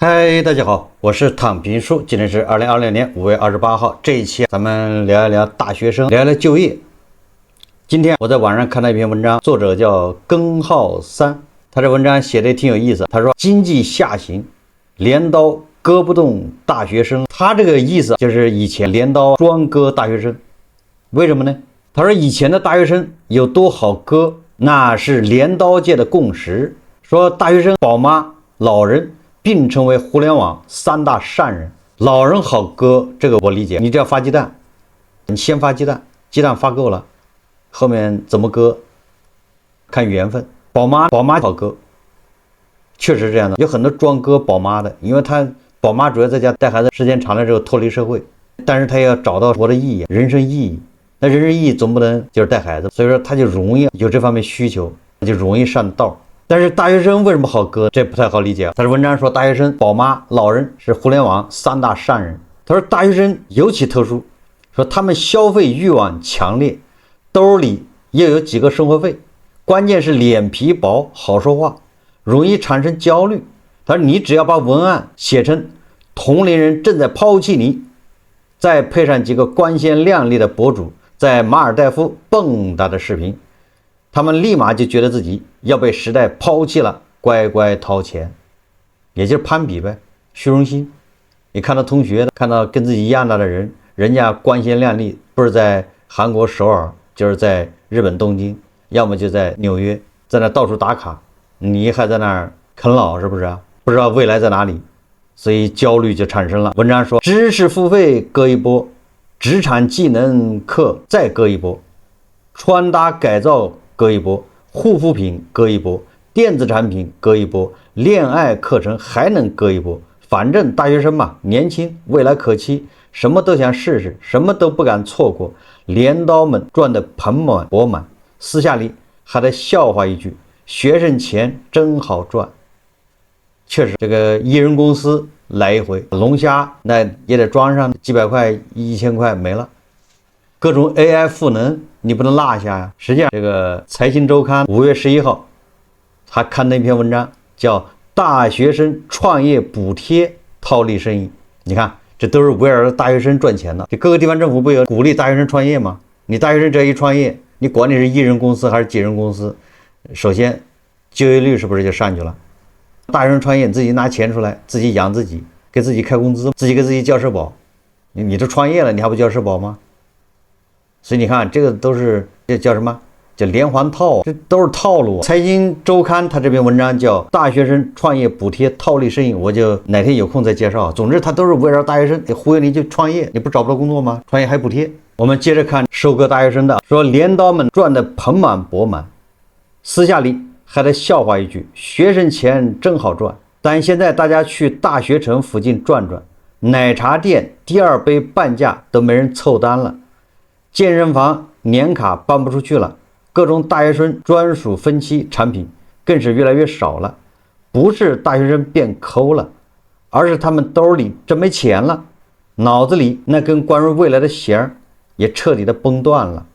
嗨，大家好，我是躺平叔，今天是2020年5月28号。这一期咱们聊一聊大学生，聊一聊就業。今天我在网上看到一篇文章，作者叫根浩三，他这文章写的也挺有意思。他说经济下行，镰刀割不动大學生。他這個意思就是以前镰刀專割大學生，為什麼呢？他說以前的大學生有多好割，那是镰刀界的共識。說大學生、寶媽、老人並稱為互聯網三大善人。老人好割，這個我理解。你只要發雞蛋，你先發雞蛋，雞蛋發夠了，後面怎麼割看緣分。寶媽好割，確實是這樣的。有很多專割寶媽的，因為他寶媽主要在家帶孩子，時間長了之後脫離社會，但是他要找到活的意義，人生意義。那人生意義總不能就是帶孩子，所以說他就容易有這方面需求，就容易上道。但是大學生為什麼好割？這不太好理解。他的文章說，大學生、寶媽、老人是互聯網三大善人。他說大學生尤其特殊，說他們消費慾望強烈，兜裡又有幾個生活費，關鍵是臉皮薄，好說話，容易產生焦慮。他說你只要把文案寫成同齡人正在拋棄你，再配上幾個光鮮亮麗的博主在馬爾代夫蹦躂的視頻，他們立馬就覺得自己要被時代拋棄了，乖乖掏錢，也就是攀比唄，虛榮心。你看到同學，看到跟自己一樣大的人，人家光鮮亮麗，不是在韓國首爾，就是在日本東京，要麼就在紐約，在那到處打卡，你還在那兒啃老，是不是啊？不知道未來在哪裡，所以焦慮就產生了。文章說，知識付費割一波，職場技能課再割一波，穿搭改造割一波，護膚品割一波，電子產品割一波，戀愛課程還能割一波。反正大學生嘛，年輕，未來可期，什麼都想試試，什麼都不敢錯過。鐮刀們賺得盆滿缽滿，私下裡還得笑話一句：學生錢真好賺。確實，這個一人公司來一回，龍蝦那也得裝上幾百塊、1000塊沒了。各種 AI 賦能你不能落下呀。實際上，這個財經週刊5月11號他看那篇文章叫大學生創業補貼套利生意。你看，這都是圍繞着大學生賺錢的。這各個地方政府不有鼓勵大學生創業嗎？你大學生這一創業，你管你是一人公司還是幾人公司，首先就業率是不是就上去了？大學生創業，你自己拿錢出來，自己養自己，給自己開工資，自己給自己交社保。你這創業了，你還不交社保嗎？所以你看，這個都是，這叫什麼？叫連環套，這都是套路。財經週刊他這篇文章叫大學生創業補貼套利生意，我就哪天有空再介紹。總之他都是圍繞大學生忽悠你去創業，你不找不到工作嗎？創業還補貼。我們接着看收割大學生的，說鐮刀們賺得盆滿缽滿，私下裡還得笑話一句：學生錢真好賺。但現在大家去大學城附近轉轉，奶茶店第二杯半價都沒人湊單了，健身房年卡辦不出去了，各種大學生專屬分期產品更是越來越少了。不是大學生變摳了，而是他們兜裡真沒錢了，腦子裡那根關於未來的弦也徹底的崩斷了。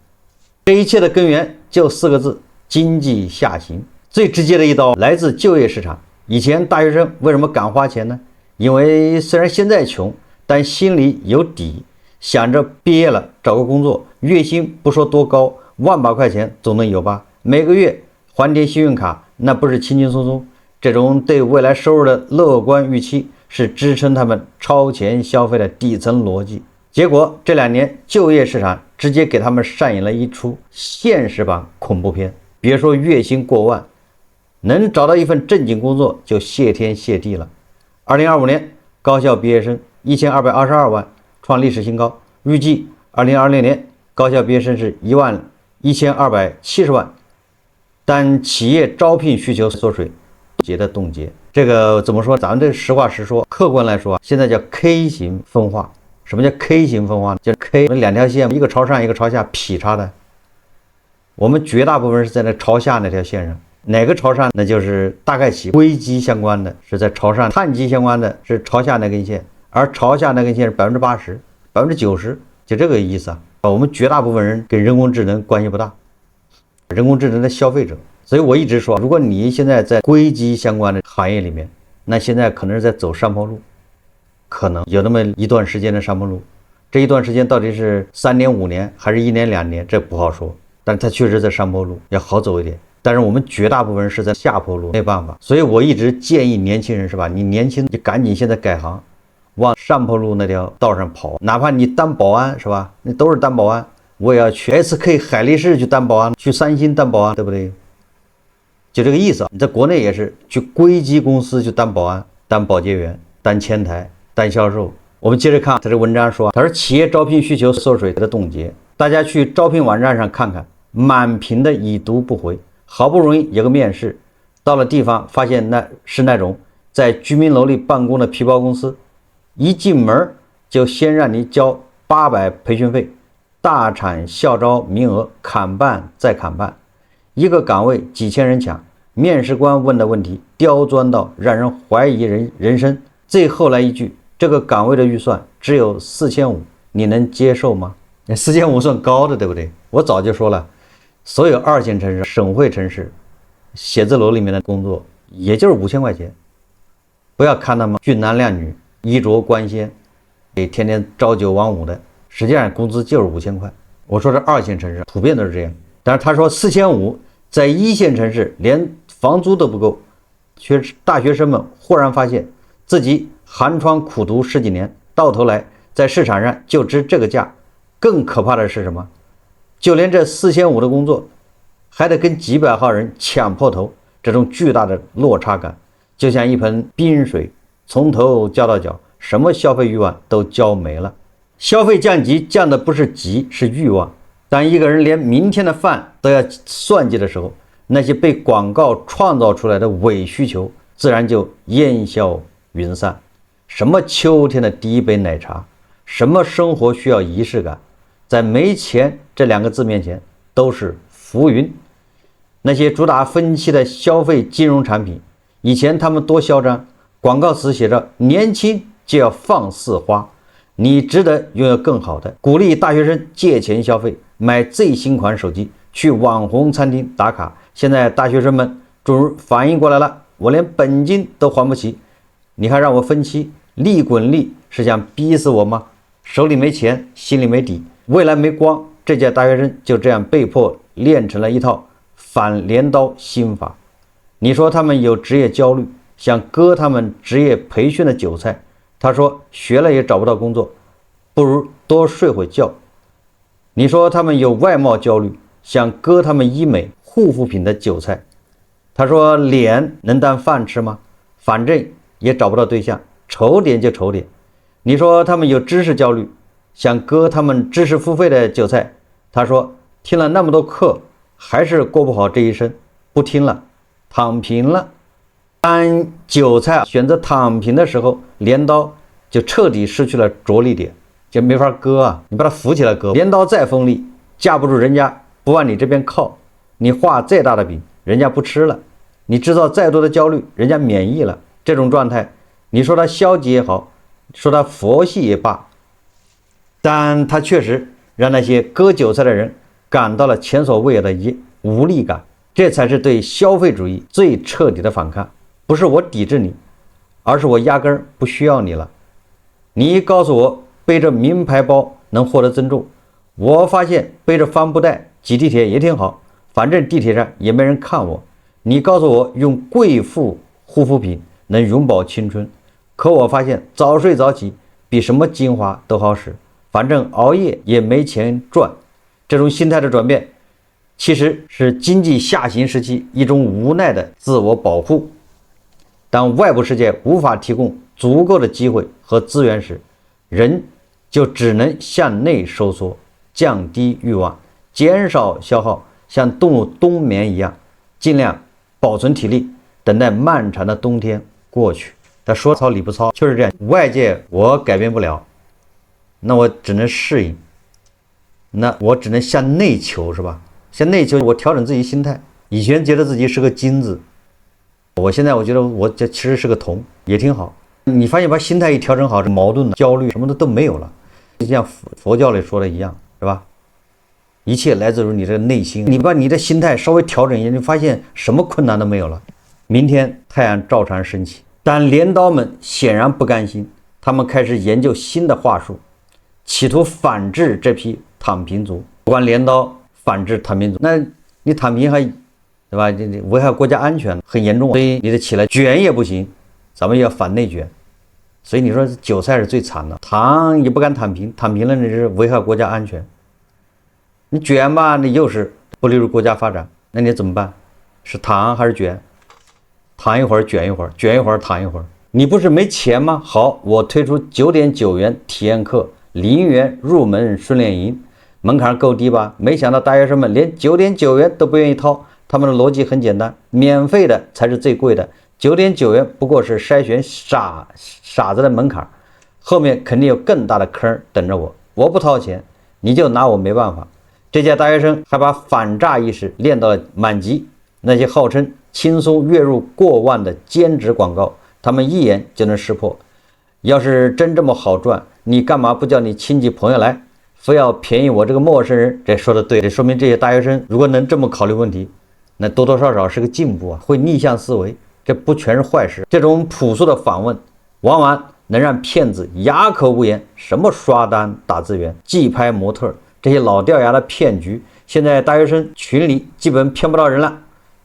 這一切的根源就4個字：經濟下行。最直接的一刀來自就業市場。以前大學生為什麼敢花錢呢？因為雖然現在窮，但心裡有底，想着畢業了找個工作，月薪不說多高，萬把塊錢總能有吧，每個月還點信用卡，那不是輕輕鬆鬆。這種對未來收入的樂觀預期是支撐他們超前消費的底層邏輯。結果這2年就業市場直接給他們上演了一出現實版恐怖片。別說月薪過萬，能找到一份正經工作就謝天謝地了。2025年高校畢業生1222萬，創歷史新高。預計2026年高校畢業生是11270萬，但企業招聘需求縮水，凍結。這個怎麼說？咱們這實話實說，客觀來說，現在叫 K 型分化。什麼叫 K 型分化呢？就是 K 2條線，一個朝上，一個朝下，劈叉的。我們絕大部分是在那朝下那條線上。哪個朝上？那就是大概其硅基相關的是在朝上，碳基相關的是朝下那根線，而朝下那根線是80%、90%，就這個意思啊。我們絕大部分人跟人工智能關係不大，人工智能的消費者。所以我一直說，如果你現在在硅基相關的行業裡面，那現在可能是在走上坡路，可能有那麼一段時間的上坡路。這一段時間到底是3年5年還是1年2年，這不好說。但它確實在上坡路，要好走一點。但是我們絕大部分是在下坡路，沒辦法。所以我一直建議年輕人是吧？你年輕就趕緊現在改行，往上坡路那條道上跑。哪怕你當保安是吧？那都是當保安，我也要去 SK 海力士去當保安，去三星當保安，对不对？就這個意思。你在國內也是去硅基公司去當保安、當保潔員、當前台、當銷售。我們接着看他這文章說，他說企業招聘需求縮水的凍結，大家去招聘網站上看看，滿屏的已讀不回。好不容易有個面試，到了地方發現那是那種在居民樓裡辦公的皮包公司，一進門就先讓你交800培訓費，大產校招名額砍半再砍半，一個崗位幾千人搶，面試官問的問題刁鑽到讓人懷疑人生。最後來一句，這個崗位的預算只有4500，你能接受嗎？4500算高的，對不对？我早就說了，所有2線城市、省会城市写字楼裡面的工作也就是5000塊錢。不要看他們俊男靓女、衣着光鮮，天天朝9晚5的，實際上工資就是5000塊。我說这2線城市普遍都是這樣。但是他說4500在1線城市連房租都不夠，大學生們忽然發現自己寒窗苦讀10幾年，到頭來在市場上就值這個價。更可怕的是什麼？就連這4500的工作還得跟幾百號人搶破頭，這種巨大的落差感就像一盆冰水從頭澆到腳，什麼消費慾望都澆沒了。消費降級降的不是急，是慾望。當一個人連明天的飯都要算計的時候，那些被廣告創造出來的偽需求自然就煙消雲散。什麼秋天的第一杯奶茶，什麼生活需要儀式感，在沒錢這2個字面前都是浮雲。那些主打分期的消費金融產品，以前他們多囂張，廣告詞寫着年輕就要放肆花，你值得擁有更好的，鼓勵大學生借錢消費，買最新款手機，去網紅餐廳打卡。現在大學生們終於反應過來了，我連本金都還不起，你還讓我分期，利滾利，是想逼死我嗎？手裡沒錢，心裡沒底，未來沒光。這屆大學生就這樣被迫練成了一套反鐮刀心法。你說他們有職業焦慮，想割他們職業培訓的韭菜。他說學了也找不到工作，不如多睡會覺。你說他們有外貌焦慮，想割他們醫美護膚品的韭菜。他說臉能當飯吃嗎？反正也找不到對象，醜點就醜點。你說他們有知識焦慮，想割他們知識付費的韭菜。他說聽了那麼多課還是過不好這一生，不聽了，躺平了。當韭菜選擇躺平的時候，鐮刀就徹底失去了着力點，就沒法割啊！你把它扶起來割，鐮刀再鋒利，架不住人家不往你這邊靠。你畫再大的餅，人家不吃了；你制造再多的焦慮，人家免疫了。這種狀態，你說他消極也好，說他佛系也罷，但他確實讓那些割韭菜的人感到了前所未有的無力感。這才是對消費主義最徹底的反抗。不是我抵制你，而是我壓根兒不需要你了。你一告訴我背着名牌包能獲得尊重，我發現背着帆布袋擠地鐵也挺好，反正地鐵上也沒人看我。你告訴我用貴婦護膚品能永葆青春，可我發現早睡早起比什麼精華都好使，反正熬夜也沒錢賺。這種心態的轉變，其實是經濟下行時期一種無奈的自我保護。當外部世界無法提供足夠的機會和資源時，人就只能向內收縮，降低慾望，減少消耗，像動物冬眠一樣，盡量保存體力，等待漫長的冬天過去。他說糙理不糙，就是這樣。外界我改變不了，那我只能適應，那我只能向內求，是吧？向內求，我調整自己心態。以前覺得自己是個金子，我現在我覺得我这其實是個銅，也挺好。你發現把心態一調整好，這矛盾、焦慮什麼的都沒有了，就像佛教裡說的一樣，是吧？一切來自於你的內心。你把你的心態稍微調整一下，你發現什麼困難都沒有了。明天太陽照常升起，但鐮刀们顯然不甘心，他們開始研究新的話術，企圖反制這批躺平族。不管鐮刀反制躺平族，那你躺平還對吧？這危害國家安全很嚴重，所以你得起來捲也不行，咱們要反內捲。所以你說韭菜是最慘的，躺也不敢躺平，躺平了那是危害國家安全。你捲吧，那又是不利於國家發展，那你怎麼辦？是躺還是捲？躺一會兒，捲一會兒，捲一會兒，躺一會兒。你不是沒錢嗎？好，我推出9.9元體驗課，0元入門訓練營，門檻夠低吧？沒想到大學生們連9.9元都不願意掏，他們的邏輯很簡單，免費的才是最貴的。9.9元不過是篩選傻子的門檻，後面肯定有更大的坑等着我。我不掏錢，你就拿我沒辦法。這屆大學生還把反詐意識練到了滿級，那些號稱輕鬆月入過萬的兼職廣告，他們一眼就能識破。要是真這麼好賺，你幹嘛不叫你親戚朋友來，非要便宜我這個陌生人？這說的對，這說明這些大學生如果能這麼考慮問題，那多多少少是個進步啊，會逆向思維。這不全是壞事。這種樸素的訪問往往能讓騙子啞口無言。什麼刷單打字員、寄拍模特，這些老掉牙的騙局，現在大學生群裡基本騙不到人了。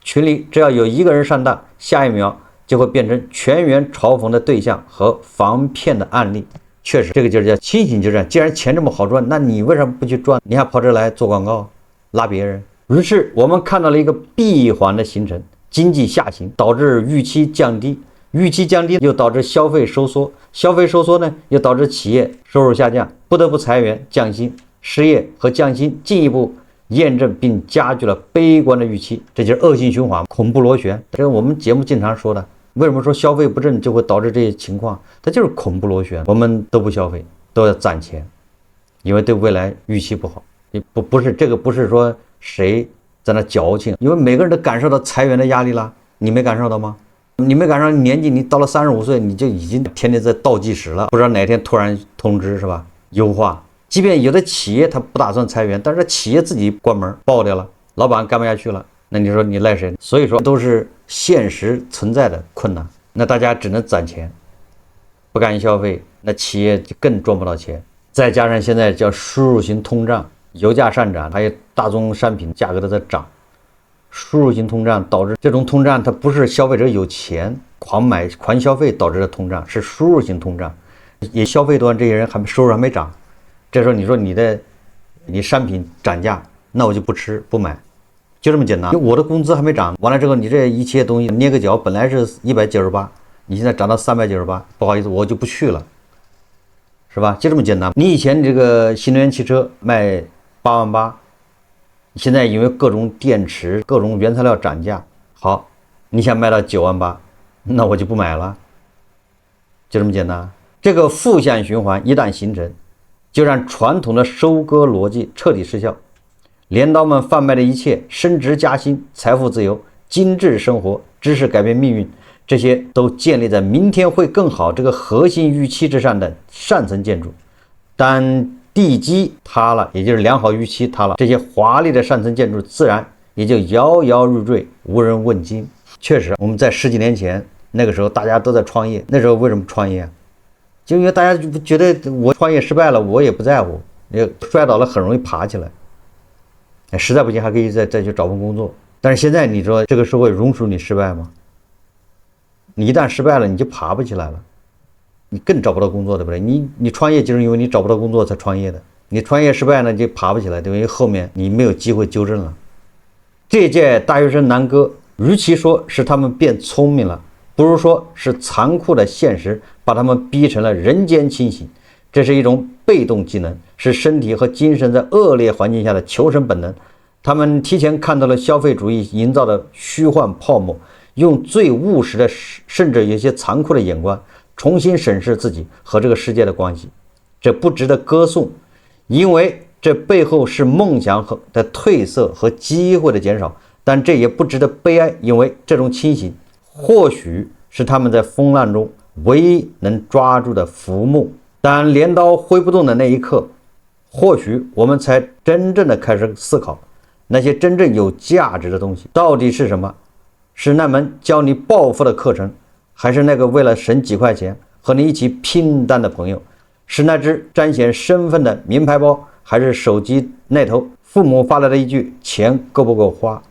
群裡只要有一個人上當，下一秒就會變成全員嘲諷的對象和防騙的案例。確實，這個就是叫清醒就這樣。既然錢這麼好賺，那你為什麼不去賺？你還跑這來做廣告拉別人？於是我們看到了一個閉環的形成。經濟下行導致預期降低，預期降低又導致消費收縮，消費收縮呢又導致企業收入下降，不得不裁員降薪，失業和降薪進一步驗證並加劇了悲觀的預期，這就是惡性循環，恐怖螺旋。這是我們節目經常說的。為什麼說消費不振就會導致這些情況？它就是恐怖螺旋。我們都不消費，都要攢錢，因為對未來預期不好。不是這個，不是說誰在那矯情，因為每個人都感受到裁員的壓力了，你沒感受到嗎？你沒感受到年紀，你到了35歲，你就已經天天在倒計時了，不知道哪天突然通知是吧？優化，即便有的企業他不打算裁員，但是企業自己關門爆掉了，老闆幹不下去了，那你說你賴誰？所以說都是現實存在的困難，那大家只能攢錢，不敢消費，那企業就更賺不到錢，再加上現在叫輸入型通脹。油價上漲，還有大宗商品價格都在漲，輸入型通脹導致這種通脹，它不是消費者有錢狂買狂消費導致的通脹，是輸入型通脹。也消費端這些人收入還沒漲，這時候你說你商品漲價，那我就不吃不買，就這麼簡單。我的工資還沒漲，完了之後你這一切東西捏個腳本來是198，你現在漲到398，不好意思我就不去了，是吧？就這麼簡單。你以前這個新能源汽車賣88000，現在因為各種電池、各種原材料漲價，好，你想賣到98000，那我就不買了，就這麼簡單。這個負向循環一旦形成，就讓傳統的收割邏輯徹底失效。鐮刀們販賣的一切，升職加薪、財富自由、精致生活、知識改變命運，這些都建立在明天會更好這個核心預期之上的上層建築。但地基塌了，也就是良好預期塌了，這些華麗的上層建築自然也就搖搖欲墜，無人問津。確實，我們在10幾年前那個時候，大家都在創業。那時候為什麼創業？就因為大家就覺得我創業失敗了，我也不在乎，摔倒了很容易爬起來，實在不行還可以再去找份工作。但是現在你說這個社會容許你失敗嗎？你一旦失敗了，你就爬不起來了。你更找不到工作，對不對？你創業就是因為你找不到工作才創業的，你創業失敗呢就爬不起来，對不对？因為後面你沒有機會糾正了。這屆大學生南哥，與其說是他們變聰明了，不如說是殘酷的現實把他們逼成了人間清醒。這是一種被動技能，是身體和精神在惡劣環境下的求生本能。他們提前看到了消費主義營造的虛幻泡沫，用最務實的甚至有些殘酷的眼光重新審視自己和這個世界的關係，這不值得歌頌，因為這背後是夢想的褪色和機會的減少，但這也不值得悲哀，因為這種清醒或許是他們在風浪中唯一能抓住的浮木。當鐮刀揮不動的那一刻，或許我們才真正的開始思考，那些真正有價值的東西到底是什麼？是那門教你暴富的課程，還是那個為了省幾塊錢和你一起拼單的朋友？是那只彰顯身份的名牌包，還是手機那頭父母發來的一句錢夠不夠花？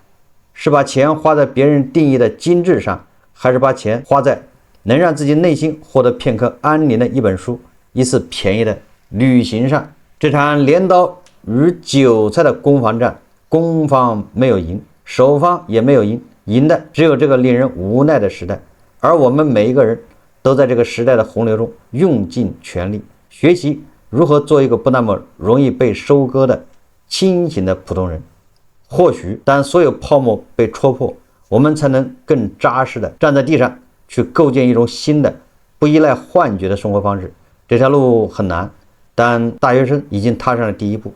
是把錢花在別人定義的精緻上，還是把錢花在能讓自己內心獲得片刻安寧的一本書、一次便宜的旅行上？這場鐮刀與韭菜的攻防戰，攻方沒有贏，守方也沒有贏，贏的只有這個令人無奈的時代。而我們每一個人都在這個時代的洪流中用盡全力，學習如何做一個不那麼容易被收割的清醒的普通人。或許當所有泡沫被戳破，我們才能更扎實地站在地上，去構建一種新的不依賴幻覺的生活方式。這條路很難，但大學生已經踏上了第一步。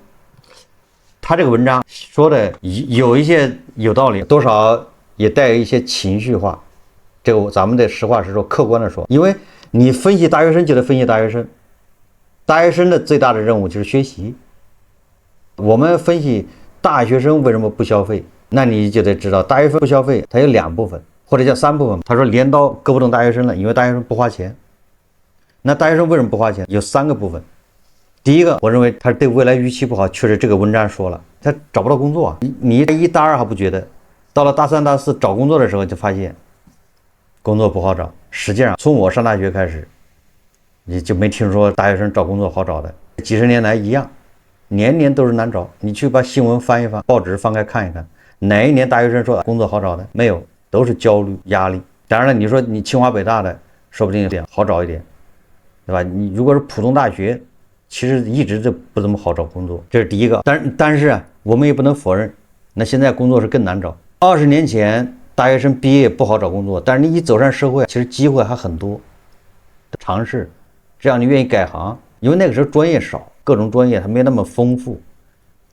他這個文章說的有一些有道理，多少也帶有一些情緒化，這個咱們得實話實说，客觀的說。因為你分析大學生就得分析大學生，大学生的最大的任務就是学習。我們分析大學生為什麼不消費，那你就得知道大學生不消費它有2部分，或者叫3部分。他說鐮刀割不动大學生了，因為大學生不花錢。那大學生為什麼不花錢？有3個部分。第一個，我認為他對未來預期不好，確實這個文章說了，他找不到工作。你大一大二還不覺得，到了大3大4找工作的時候就发現工作不好找。實際上從我上大學開始，你就沒聽說大學生找工作好找的，幾十年來一樣，年年都是難找。你去把新聞翻一翻，報紙翻開看一看，哪一年大學生說工作好找的？没有，都是焦慮壓力。當然了，你說你清華北大的說不定有點好找一點，对吧？你如果是普通大學，其實一直就不怎麼好找工作，這是第一個。但是啊，我們也不能否認，那現在工作是更難找。20年前大學生畢業不好找工作，但是你一走上社會，其實機會還很多。嘗試，只要你願意改行，因為那個時候專業少，各種專業還沒那麼豐富，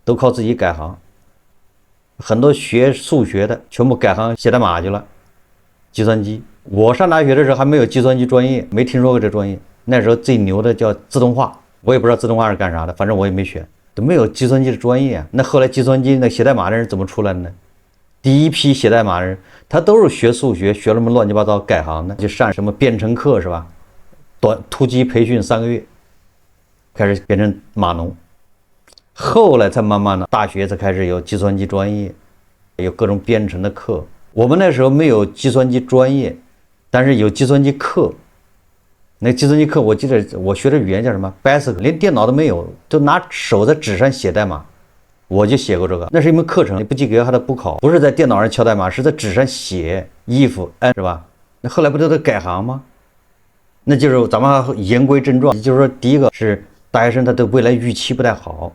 都靠自己改行。很多學數學的全部改行寫代碼去了，計算機。我上大學的時候還沒有計算機專業，沒聽說過這專業。那時候最牛的叫自動化，我也不知道自動化是幹啥的，反正我也沒選，都沒有計算机的專業啊。那後來計算機那寫代碼的人怎麼出來的呢？第一批寫代碼的人，他都是學數学，学了什麼亂七八糟改行的，就上什麼編程課是吧？突擊培訓3個月，開始變成碼農。後來才慢慢的，大學才開始有計算機專業，有各種編程的課。我們那時候沒有計算機專業，但是有計算机課。那計算機課我記得我學的語言叫什麼 Basic， 連電腦都沒有，就拿手在紙上寫代碼。我就寫過這個，那是一門課程，你不及格還得補考，不是在電腦上敲代碼，是在紙上写if and 是吧？那後来不都得改行嗎？那就是咱們言歸正傳，就是说第一个是大學生他對未來預期不太好。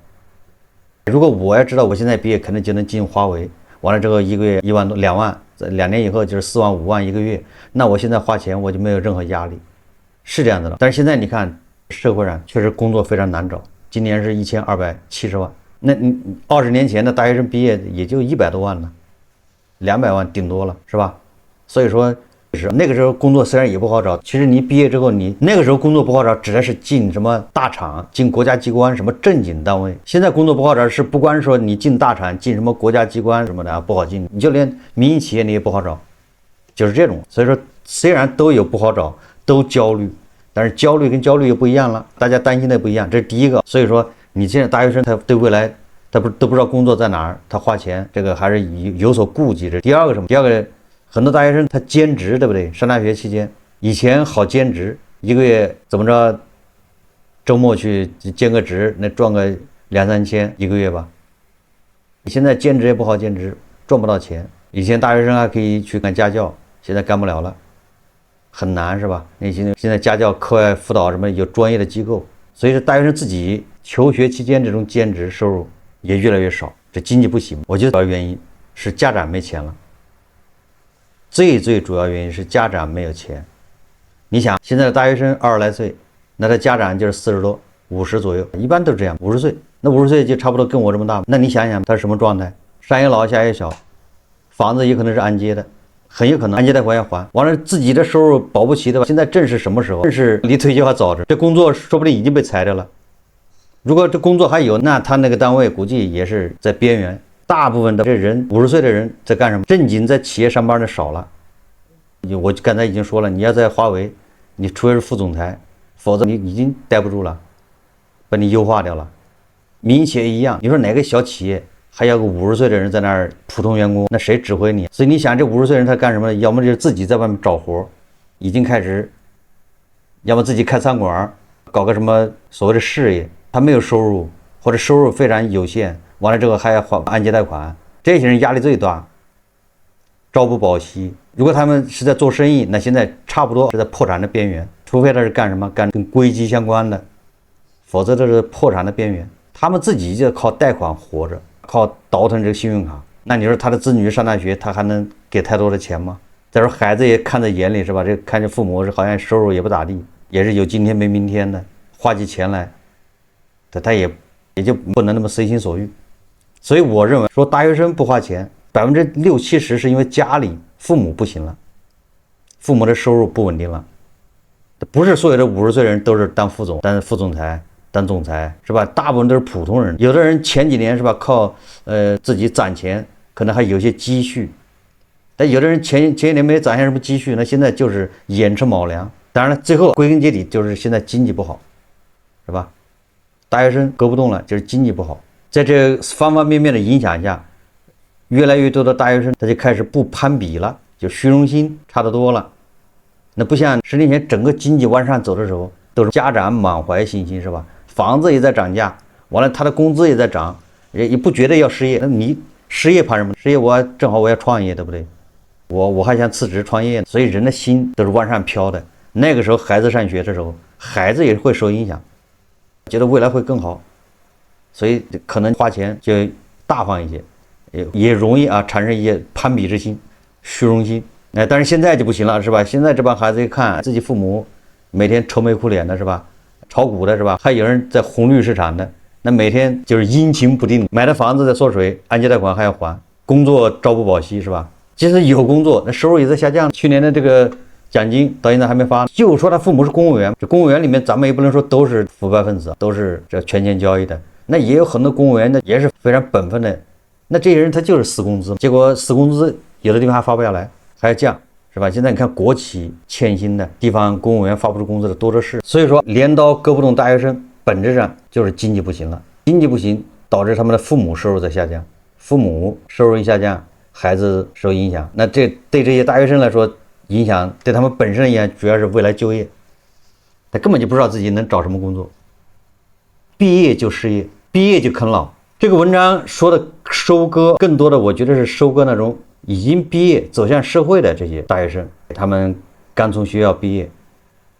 如果我要知道我現在畢業肯定就能進華為，完了之後一個月1萬多2萬，2年以後就是4萬5萬一個月，那我現在花錢我就沒有任何壓力，是這樣子的。但是現在你看社會上確實工作非常難找，今年是1270萬。那你20年前的大學生畢業也就100多萬了，200萬頂多了，是吧？所以說是那個時候工作雖然也不好找，其實你畢業之後你那個時候工作不好找，指的是進什麼大廠、進國家機關什麼正經單位。現在工作不好找是不光說你進大廠、進什麼國家機關什麼的不好進，你就連民營企業你也不好找，就是這種。所以說雖然都有不好找，都焦慮，但是焦慮跟焦慮又不一樣了，大家擔心的不一樣，這是第一個。所以說你現在大學生他對未來他都不知道工作在哪兒，他花錢這個還是有所顧忌。這第二個什麼？第二個很多大學生他兼職，對不對？上大學期間以前好兼職，一個月怎麼着，周末去兼個職，那賺個2-3千一個月吧。現在兼職也不好兼職，賺不到錢。以前大學生還可以去幹家教，現在幹不了了，很難是吧？那現在家教、課外輔導什麼有專業的機構，所以說大學生自己求學期間這種兼職收入也越來越少，這經濟不行。我覺得主要原因是家長沒錢了，最主要原因是家長沒有錢。你想現在的大學生20來歲，那他家長就是40多50左右，一般都是這樣，50歲，那50歲就差不多跟我這麼大。那你想想他是什麼狀態？上有老下有小，房子也可能是按揭的，很有可能按揭貸款要還，完了自己的收入保不齊的吧。現在正是什麼時候？正是離退休還早着，這工作說不定已經被裁掉了。如果這工作還有，那他那個單位估計也是在邊緣。大部分的這人50歲的人在幹什麼？正經在企業上班的少了，我剛才已經說了，你要在華為，你除非是副總裁，否則你已經待不住了，把你優化掉了。民營企業一樣，你說哪個小企業還要個50歲的人在那兒普通員工，那誰指揮你？所以你想，這50歲人他幹什麼？要麼就是自己在外面找活，已經開始，要麼自己開餐館，搞個什麼所謂的事業，他沒有收入，或者收入非常有限，完了之後還要還按揭貸款，這些人壓力最大，朝不保夕。如果他們是在做生意，那現在差不多是在破產的邊緣，除非他是幹什麼，幹跟硅基相關的，否則都是破產的邊緣。他們自己就靠貸款活着，靠倒腾这個信用卡。那你說他的子女上大學，他還能給太多的錢嗎？再說孩子也看在眼裡，是吧？这看着父母是好像收入也不咋地，也是有今天沒明天的，花起錢來，他也就不能那麼隨心所欲。所以我認為說大學生不花錢，60%-70%是因為家裡父母不行了，父母的收入不穩定了。不是所有的50歲人都是當副总、當副总裁、當總裁，是吧？大部分都是普通人。有的人前幾年是吧，靠自己攒錢，可能還有些積蓄。但有的人前几年沒攒下什麼積蓄，那現在就是寅吃卯糧。當然了，最後歸根結底就是現在經濟不好，是吧？大學生搞不動了，就是經濟不好。在這方方面面的影響下，越來越多的大學生他就開始不攀比了，就虛榮心差得多了。那不像10年前整個經濟往上走的時候，都是家長滿懷信心，是吧？房子也在漲價，完了他的工資也在漲，也不覺得要失業。那你失業怕什麼？失業我正好我要創業，對不對？我還想辭職創業，所以人的心都是往上飄的。那個時候孩子上學的時候，孩子也會受影響，覺得未來會更好，所以可能花錢就大方一些，也容易產生一些攀比之心、虛榮心。但是現在就不行了，是吧？現在這幫孩子一看自己父母每天愁眉苦臉的，是吧？炒股的，是吧？還有人在紅綠市場的，那每天就是陰晴不定，買的房子在縮水，按揭貸款還要還，工作朝不保夕，是吧？即使有工作，那收入也在下降。去年的這個獎金到現在還沒發，就說他父母是公務員，這公務員裡面咱們也不能說都是腐敗分子，都是這權錢交易的，那也有很多公務員，那也是非常本分的，那這些人他就是死工資，結果死工資有的地方還發不下來，還要降，是吧？現在你看國企欠薪的地方，公務員發不出工資的多的是。所以說镰刀割不动大學生，本質上就是經濟不行了，經濟不行導致他們的父母收入在下降，父母收入一下降，孩子受影響。那這對這些大學生來說，影響對他們本身而言，主要是未來就業，他根本就不知道自己能找什麼工作，畢業就失業，畢業就啃老。這個文章說的收割，更多的我覺得是收割那種已經畢業走向社會的這些大學生，他們剛從學校畢業，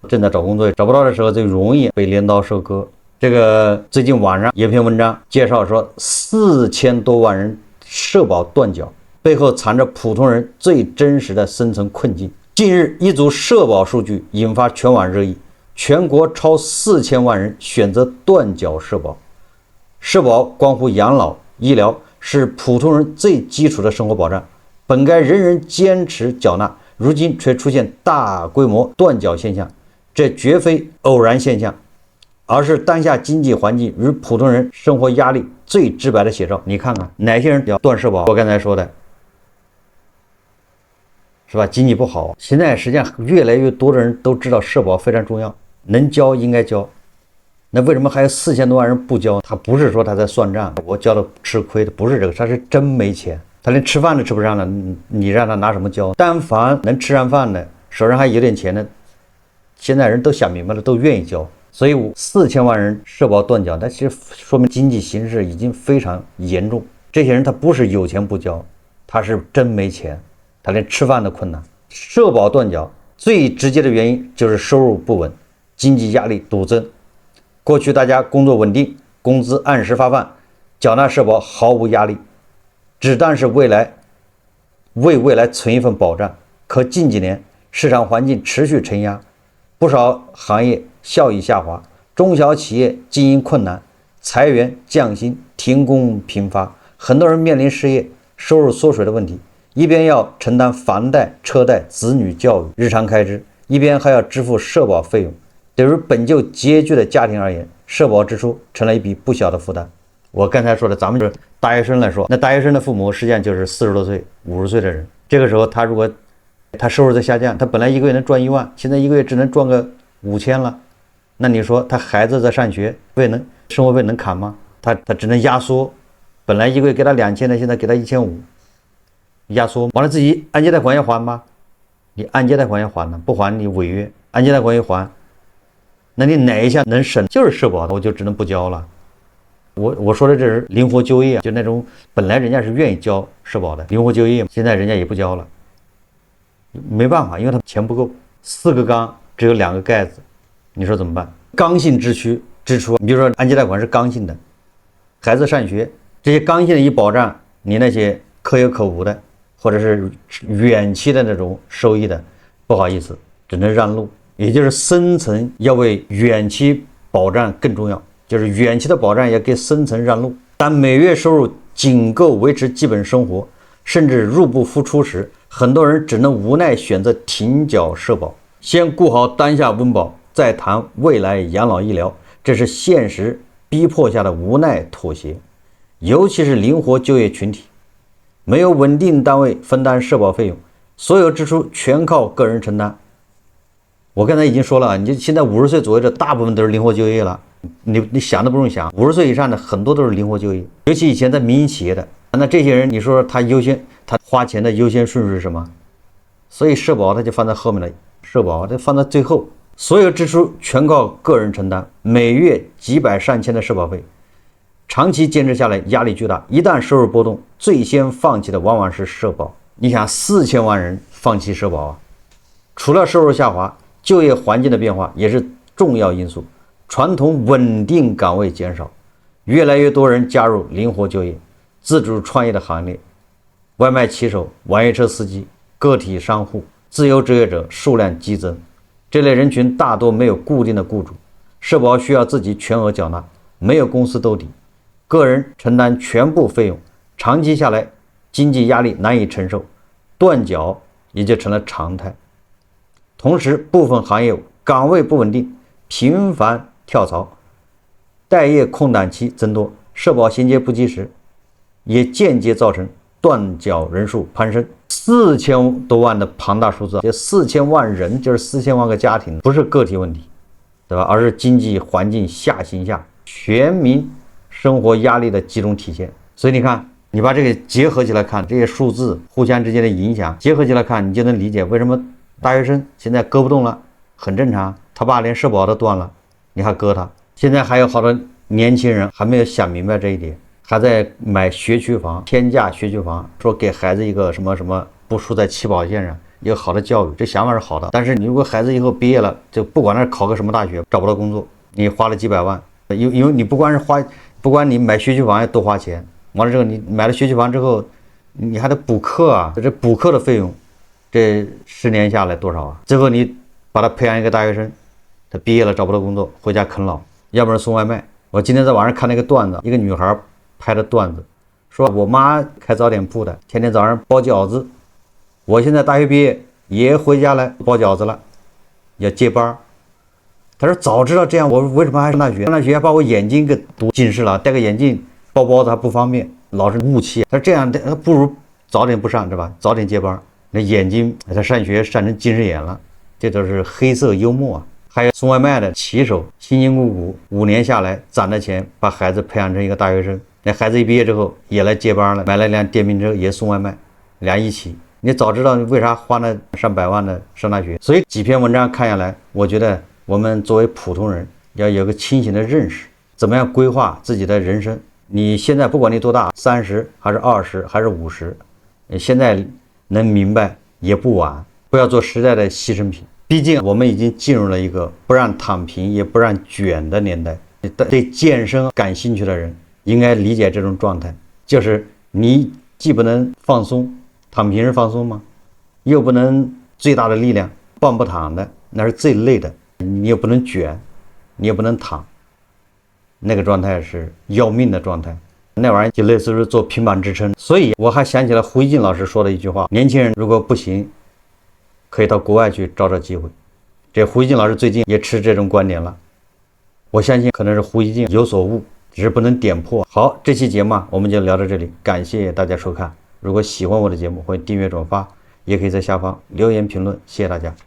正在找工作，找不到的時候就容易被镰刀收割。這個最近網上有篇文章介紹說，4000多萬人社保斷繳，背後藏着普通人最真實的生存困境。近日，一組社保數據引發全網熱議，全國超4000萬人選擇斷繳社保。社保關乎養老、醫療，是普通人最基礎的生活保障，本該人人堅持繳納，如今卻出現大規模斷繳現象，這絕非偶然現象，而是當下經濟環境與普通人生活壓力最直白的寫照。你看看哪些人要斷社保？我剛才說的，是吧？經濟不好，現在實際上越來越多的人都知道社保非常重要，能交應該交。那為什麼還有4000多萬人不交？他不是說他在算賬，我交的吃虧的，不是這個，他是真沒錢，他連吃飯都吃不上了，你讓他拿什麼交？但凡能吃上飯的，手上還有點錢的，現在人都想明白了，都願意交。所以4000萬人社保斷繳，但其實說明經濟形勢已經非常嚴重。這些人他不是有錢不交，他是真沒錢，他連吃飯都困難。社保斷繳最直接的原因就是收入不穩，經濟壓力陡增。過去大家工作穩定，工資按時發放，繳納社保毫無壓力，只當是為未來存一份保障。可近幾年市场環境持續承壓，不少行業效益下滑，中小企業經營困難，裁員降薪，停工頻發，很多人面臨失業、收入縮水的問題，一邊要承擔房貸、車貸、子女教育日常開支，一邊還要支付社保費用。對於本就拮據的家庭而言，社保支出成了一筆不小的負擔。我剛才說的，咱們就是大學生來說，那大學生的父母實際上就是40多歲、50歲的人。這個時候，他如果他收入在下降，他本來一个月能賺1萬，現在一個月只能賺個5000了。那你說他孩子在上學，生活費能砍嗎？他只能壓縮，本來一個月給他2000的，現在給他1500，壓縮完了自己按揭貸款要還嗎？你按揭貸款要還呢，不還你違約，按揭貸款要還，那你哪一項能省？就是社保，我就只能不交了。我說的這是靈活就業，就那種本來人家是願意交社保的靈活就業，現在人家也不交了，沒辦法，因為他錢不夠，4個缸只有2個蓋子，你說怎麼辦？剛性支出，你比如說按揭貸款是剛性的，孩子上學這些剛性的一保障，你那些可有可無的，或者是遠期的那種收益的，不好意思，只能讓路，也就是深層要為遠期保障更重要。就是遠期的保障也給深層讓路。當每月收入僅夠維持基本生活，甚至入不敷出時，很多人只能無奈選擇停繳社保，先顧好當下溫飽，再談未來養老醫療。這是現實逼迫下的無奈妥協。尤其是靈活就業群體，沒有穩定單位分擔社保費用，所有支出全靠個人承擔。我剛才已經說了，你現在50歲左右的大部分都是靈活就業了。你想都不用想，50歲以上的很多都是靈活就業，尤其以前在民營企業的，那這些人你說他花錢的優先順序是什麼？所以社保他就放在後面了，社保它放在最後，所有支出全靠個人承擔，每月幾百上千的社保費，長期堅持下來壓力巨大，一旦收入波動，最先放棄的往往是社保。你想4000萬人放棄社保啊，除了收入下滑，就業環境的變化也是重要因素。傳統穩定崗位減少，越來越多人加入靈活就業、自主創業的行列。外賣騎手、網約車司機、個體商戶、自由職業者數量激增。這類人群大多沒有固定的雇主，社保需要自己全額繳納，沒有公司兜底，個人承擔全部費用，長期下來經濟壓力難以承受，斷繳也就成了常態。同時，部分行業崗位不穩定，頻繁跳槽，待業空檔期增多，社保銜接不及時，也間接造成斷繳人數攀升。4000多萬的龐大數字，這4000萬人就是4000萬個家庭，不是個體問題，對吧？而是經濟環境下行下全民生活壓力的集中體現。所以你看，你把這個結合起來看，這些數字互相之間的影響結合起來看，你就能理解為什麼大學生現在割不動了，很正常。他爸連社保都斷了，你還割他？現在還有好多年輕人還沒有想明白這一點，還在買學區房，天價學區房，說給孩子一個什麼什麼不輸在起跑線上，一個好的教育，這想法是好的。但是你如果孩子以後畢業了，就不管他考個什麼大學，找不到工作，你花了幾百萬，因為你不管你買學區房要多花錢，完了之後你買了學區房之後，你還得補課啊，這補課的費用，這10年下來多少啊？最後你把他培養一個大學生。他畢業了找不到工作，回家啃老，要不然送外賣。我今天在網上看那個段子，一個女孩拍的段子，說我媽開早點鋪的，天天早上包餃子。我現在大學畢業也回家來包餃子了，要接班。他說早知道這樣，我為什麼還上大學？上大學還把我眼睛給堵近視了，戴個眼鏡包包子還不方便，老是霧氣。他說這樣不如早點不上，是吧？早點接班，那眼睛他上學上成近視眼了，這都是黑色幽默啊。還有送外賣的騎手，辛辛苦苦5年下來攢的錢，把孩子培養成一個大學生。那孩子一畢業之後也來接班了，買了輛電瓶車也送外賣，倆一起。你早知道你為啥花那上百萬的上大學？所以幾篇文章看下來，我覺得我們作為普通人要有個清醒的認識，怎麼樣規劃自己的人生。你現在不管你多大，30還是20還是50，現在能明白也不晚，不要做時代的犧牲品。畢竟我們已經進入了一個不讓躺平也不讓捲的年代。對健身感興趣的人應該理解這種狀態，就是你既不能放鬆，躺平是放鬆嗎？又不能最大的力量抱不躺的，那是最累的。你又不能捲，你也不能躺，那個狀態是要命的狀態。那玩意兒就類似於做平板支撐。所以我還想起了胡一靜老師說的一句話：年輕人如果不行，可以到國外去找找機會。這胡一靜老師最近也持這種觀點了，我相信可能是胡一靜有所悟，只是不能點破。好，這期節目我們就聊到這裡，感謝大家收看。如果喜歡我的節目，歡迎訂閱轉發，也可以在下方留言評論。謝謝大家。